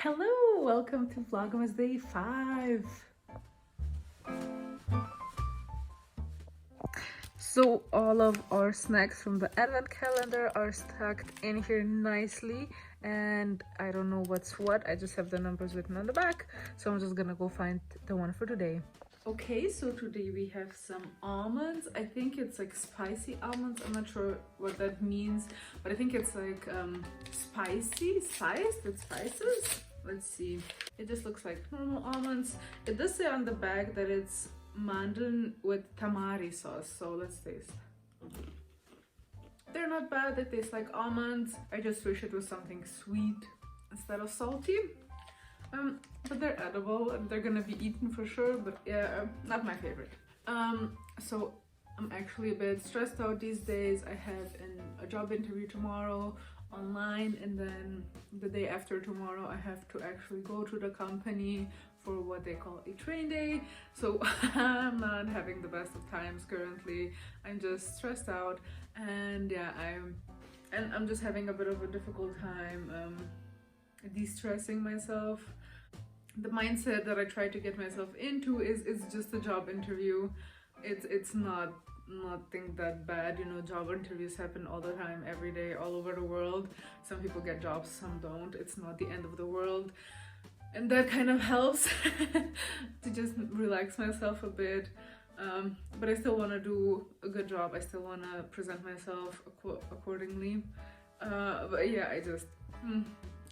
Hello, welcome to Vlogmas Day 5. So all of our snacks from the advent calendar are stacked in here nicely, and I don't know what's what. I just have the numbers written on the back, so I'm just gonna go find the one for today. Okay, so today we have some almonds. I think it's like spicy almonds. I'm not sure what that means, but I think it's like spicy, spiced with spices. Let's see. It just looks like normal almonds. It does say on the bag that it's mandarin with tamari sauce, so let's taste. They're not bad. They taste like almonds. I just wish it was something sweet instead of salty. But they're edible and they're gonna be eaten for sure, but yeah, not my favorite. So I'm actually a bit stressed out these days. I have a job interview tomorrow online, and then the day after tomorrow I have to actually go to the company for what they call a train day. So I'm not having the best of times currently. I'm just stressed out, and yeah, I'm just having a bit of a difficult time de-stressing myself. The mindset that I try to get myself into is it's just a job interview. It's not nothing that bad, you know. Job interviews happen all the time, every day, all over the world. Some people get jobs, some don't. It's not the end of the world, and that kind of helps to just relax myself a bit. But I still want to do a good job. I still want to present myself accordingly. But yeah,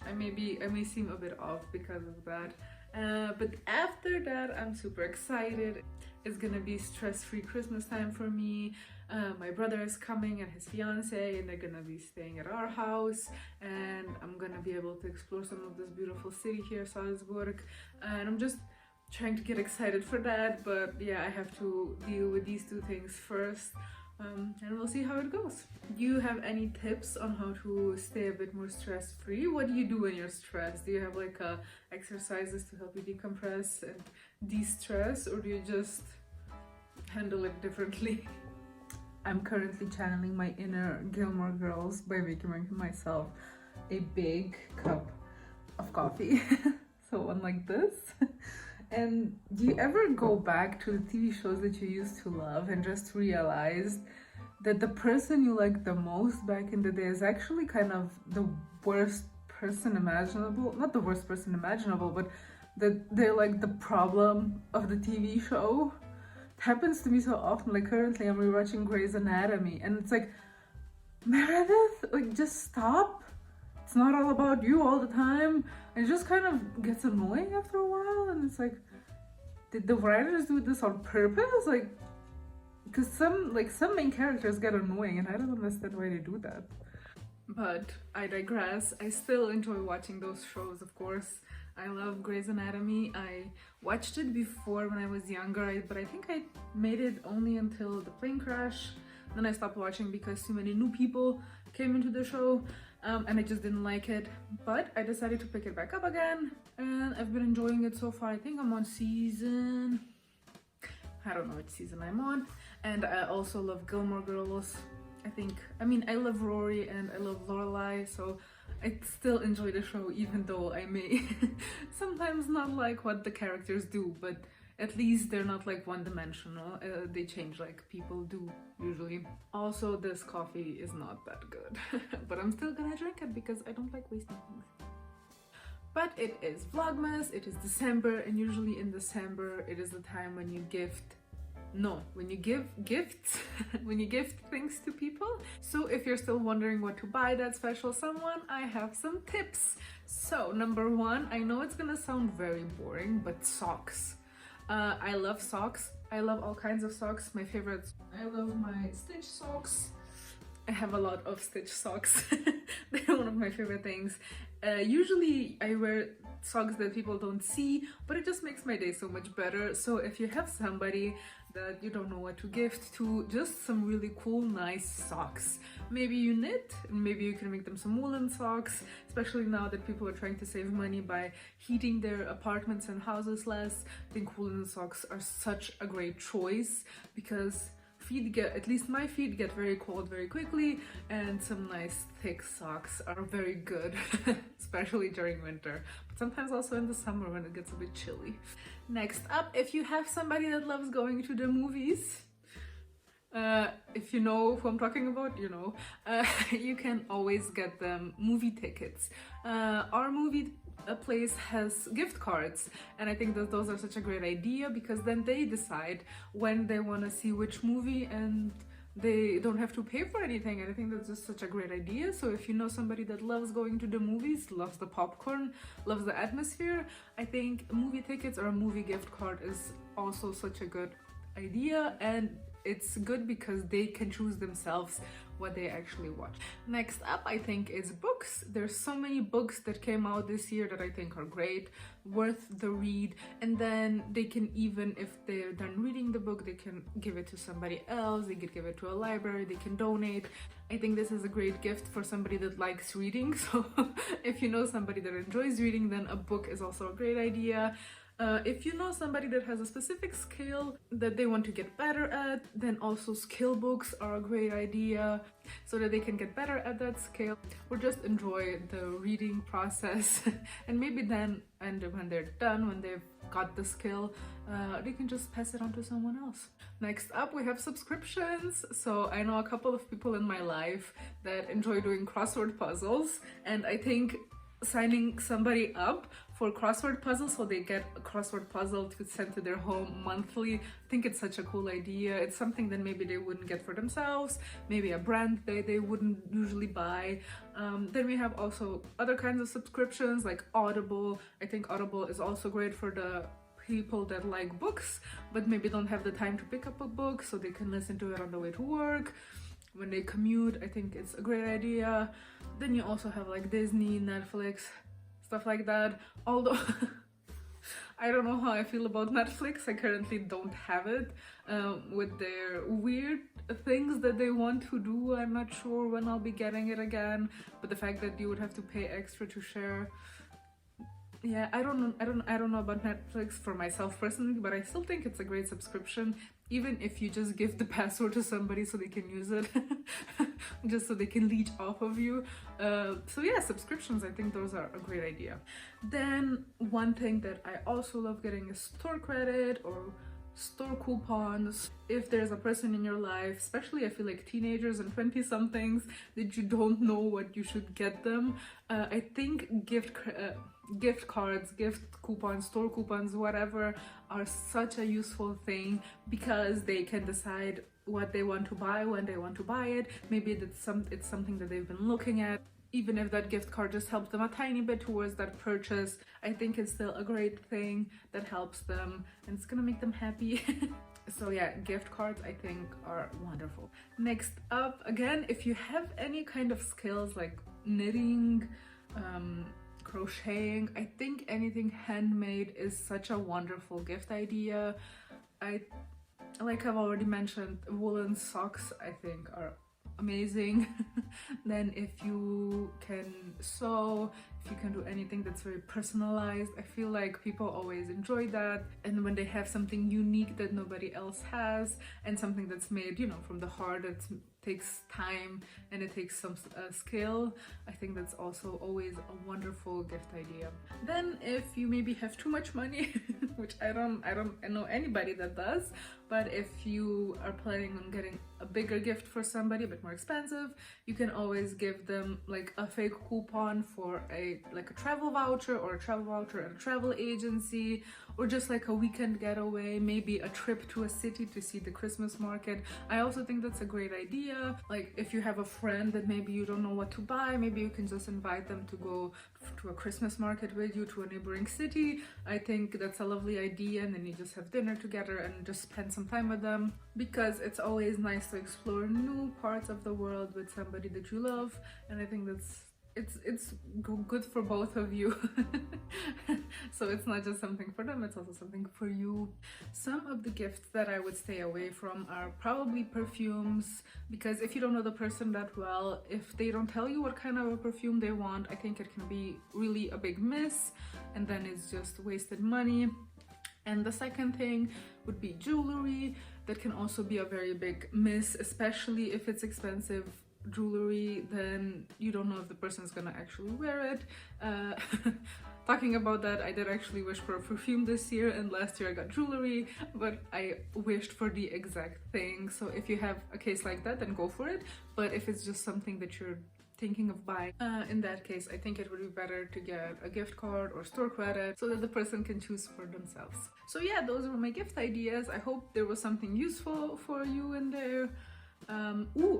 I may seem a bit off because of that. But after that, I'm super excited. It's gonna be stress-free Christmas time for me. My brother is coming and his fiance, and they're gonna be staying at our house, and I'm gonna be able to explore some of this beautiful city here, Salzburg, and I'm just trying to get excited for that. But yeah, I have to deal with these two things first. And we'll see how it goes. Do you have any tips on how to stay a bit more stress-free? What do you do when you're stressed? Do you have like exercises to help you decompress and de-stress, or do you just handle it differently? I'm currently channeling my inner Gilmore Girls by making myself a big cup of coffee. So one like this. And do you ever go back to the TV shows that you used to love and just realize that the person you liked the most back in the day is actually kind of the worst person imaginable? Not the worst person imaginable, but that they're like the problem of the TV show. It happens to me so often. Like currently I'm rewatching Grey's Anatomy, and it's like, Meredith, like just stop. It's not all about you all the time. It just kind of gets annoying after a while, and it's like, did the writers do this on purpose? Like, because some main characters get annoying, and I don't understand why they do that. But I digress. I still enjoy watching those shows, of course. I love Grey's Anatomy. I watched it before when I was younger, but I think I made it only until the plane crash. Then I stopped watching because too many new people came into the show, and I just didn't like it. But I decided to pick it back up again, and I've been enjoying it so far. I think I'm on season... I don't know which season I'm on. And I also love Gilmore Girls. I love Rory and I love Lorelai, so I still enjoy the show, even though I may sometimes not like what the characters do, but at least they're not like one-dimensional. They change like people do usually. Also, this coffee is not that good, but I'm still gonna drink it because I don't like wasting things. But it is Vlogmas, it is December, and usually in December it is the time when you give gifts, when you gift things to people. So if you're still wondering what to buy that special someone, I have some tips. So number one, I know it's gonna sound very boring, but socks. I love socks. I love all kinds of socks. My favorites, I love my Stitch socks. I have a lot of Stitch socks. They're one of my favorite things. Usually I wear socks that people don't see, but it just makes my day so much better. So if you have somebody that you don't know what to gift to, just some really cool, nice socks. Maybe you knit, and maybe you can make them some woolen socks, especially now that people are trying to save money by heating their apartments and houses less. I think woolen socks are such a great choice because feet get, at least my feet get very cold very quickly, and some nice thick socks are very good, especially during winter, but sometimes also in the summer when it gets a bit chilly. Next up, if you have somebody that loves going to the movies, if you know who I'm talking about, you know, you can always get them movie tickets. Our movie place has gift cards, and I think that those are such a great idea, because then they decide when they want to see which movie and they don't have to pay for anything, and I think that's just such a great idea. So if you know somebody that loves going to the movies, loves the popcorn, loves the atmosphere, I think movie tickets or a movie gift card is also such a good idea, and it's good because they can choose themselves what they actually watch. Next up, I think, is books. There's so many books that came out this year that I think are great, worth the read, and then they can, even if they're done reading the book, they can give it to somebody else, they could give it to a library, they can donate. I think this is a great gift for somebody that likes reading, so if you know somebody that enjoys reading, then a book is also a great idea. If you know somebody that has a specific skill that they want to get better at, then also skill books are a great idea, so that they can get better at that skill, or just enjoy the reading process. And maybe then, and when they're done, when they've got the skill, they can just pass it on to someone else. Next up, we have subscriptions. So I know a couple of people in my life that enjoy doing crossword puzzles, and I think signing somebody up for crossword puzzles, so they get a crossword puzzle to send to their home monthly, I think it's such a cool idea. It's something that maybe they wouldn't get for themselves, maybe a brand they wouldn't usually buy. Then we have also other kinds of subscriptions like Audible. I think Audible is also great for the people that like books but maybe don't have the time to pick up a book, so they can listen to it on the way to work, when they commute. I think it's a great idea. Then you also have like Disney, Netflix, stuff like that. Although I don't know how I feel about Netflix. I currently don't have it. With their weird things that they want to do, I'm not sure when I'll be getting it again. But the fact that you would have to pay extra to share, yeah, I don't know about Netflix for myself personally, but I still think it's a great subscription, even if you just give the password to somebody so they can use it, just so they can leech off of you. So yeah, subscriptions, I think those are a great idea. Then one thing that I also love getting is store credit or store coupons. If there's a person in your life, especially I feel like teenagers and 20-somethings, that you don't know what you should get them, I think gift cards, gift coupons, store coupons, whatever, are such a useful thing, because they can decide what they want to buy, when they want to buy it. Maybe it's something that they've been looking at. Even if that gift card just helps them a tiny bit towards that purchase, I think it's still a great thing that helps them, and it's gonna make them happy. So yeah, gift cards I think are wonderful. Next up, again, if you have any kind of skills like knitting, crocheting, I think anything handmade is such a wonderful gift idea. Like I've already mentioned, woolen socks I think are amazing. Then if you can sew, if you can do anything that's very personalized, I feel like people always enjoy that. And when they have something unique that nobody else has, and something that's made, you know, from the heart, that takes time and it takes some skill, I think that's also always a wonderful gift idea. Then if you maybe have too much money, which I don't know anybody that does, but if you are planning on getting a bigger gift for somebody, a bit more expensive, you can always give them like a fake coupon for a travel voucher, or a travel voucher at a travel agency, or just like a weekend getaway, maybe a trip to a city to see the Christmas market. I also think that's a great idea. Like if you have a friend that maybe you don't know what to buy, maybe you can just invite them to go to a Christmas market with you to a neighboring city. I think that's a lovely idea, and then you just have dinner together and just spend some time with them, because it's always nice to explore new parts of the world with somebody that you love, and I think it's good for both of you. So it's not just something for them, it's also something for you. Some of the gifts that I would stay away from are probably perfumes, because if you don't know the person that well, if they don't tell you what kind of a perfume they want, I think it can be really a big miss, and then it's just wasted money. And the second thing would be jewelry. That can also be a very big miss, especially if it's expensive jewelry, then you don't know if the person's gonna actually wear it. Talking about that, I did actually wish for a perfume this year, and last year I got jewelry, but I wished for the exact thing. So if you have a case like that, then go for it. But if it's just something that you're thinking of buying, in that case, I think it would be better to get a gift card or store credit so that the person can choose for themselves. So yeah, those were my gift ideas. I hope there was something useful for you in there.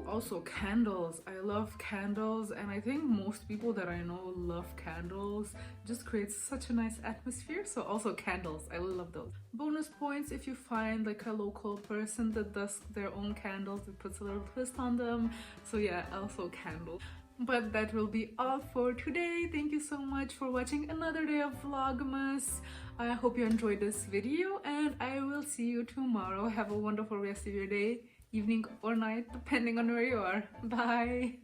Also candles. I love candles, and I think most people that I know love candles. It just creates such a nice atmosphere. So also candles, I love those. Bonus points if you find like a local person that does their own candles, that puts a little twist on them. So yeah, also candles. But that will be all for today. Thank you so much for watching another day of Vlogmas. I hope you enjoyed this video, and I will see you tomorrow. Have a wonderful rest of your day, evening or night, depending on where you are. Bye!